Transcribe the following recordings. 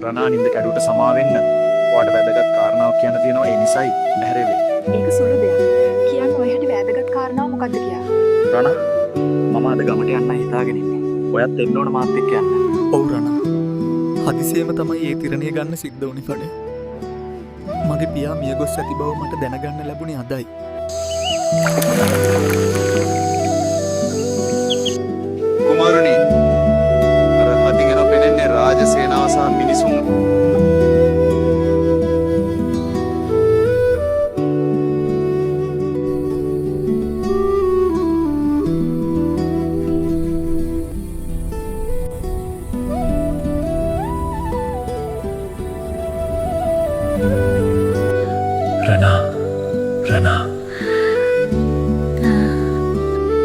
රනා නින්ද කැඩුවට සමා වෙන්න. ඔයාට වැදගත් කාරණාවක් කියන්න තියෙනවා ඒ නිසායි ඇහැරෙවේ. ඒක සුළු දෙයක්. කියන්න ඔය හැටි වැදගත් කාරණාව මොකද්ද කියලා. රනා මම අද ගමට යන්න හිතාගෙන ඉන්නේ. ඔයත් එන්න ඕන මාත් එක්ක යන්න. ඔව් රනා. හදිසියෙම තමයි ඒ තිරණය ගන්න සිද්ධ වුණේ ෆඩේ. මගේ පියා මිය ගොස් ඇති බව මට දැනගන්න ලැබුණේ අදයි. කුමාරුනි අර හදිගෙන පෙනෙන්නේ රාජසේනාව සහ මිනිසුන්.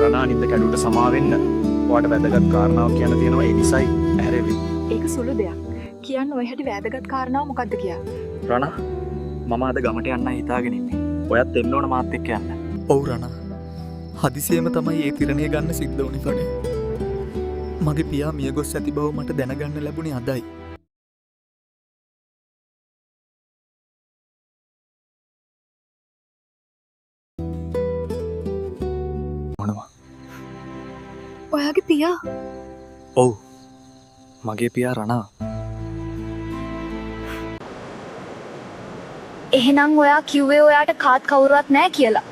රනා නින්ද කැඩුවට සමා වෙන්න. ඔයාට වැදගත් කාරණාවක් කියන්න තියෙනවා ඒ නිසායි ඇහැරෙවේ. ඒක සුළු දෙයක්. කියන්න ඔය හැටි වැදගත් කාරණාව මොකද්ද කියලා. රනා මම අද ගමට යන්න හිතාගෙන ඉන්නේ. ඔයත් එන්න ඕන මාත් එක්ක යන්න. ඔව් රනා. හදිසියෙම තමයි ඒ තිරණය ගන්න සිද්ධ වුණේ ෆඩේ. මගේ පියා මිය ගොස් ඇති බව මට දැනගන්න ලැබුණේ අදයි. මොනවා? ඔයාගේ පියා ඔව් මගේ පියා රනා. එහෙනම් ඔයා කිව්වේ ඔයාට කාත් කවුරුවත් නැහැ කියලා.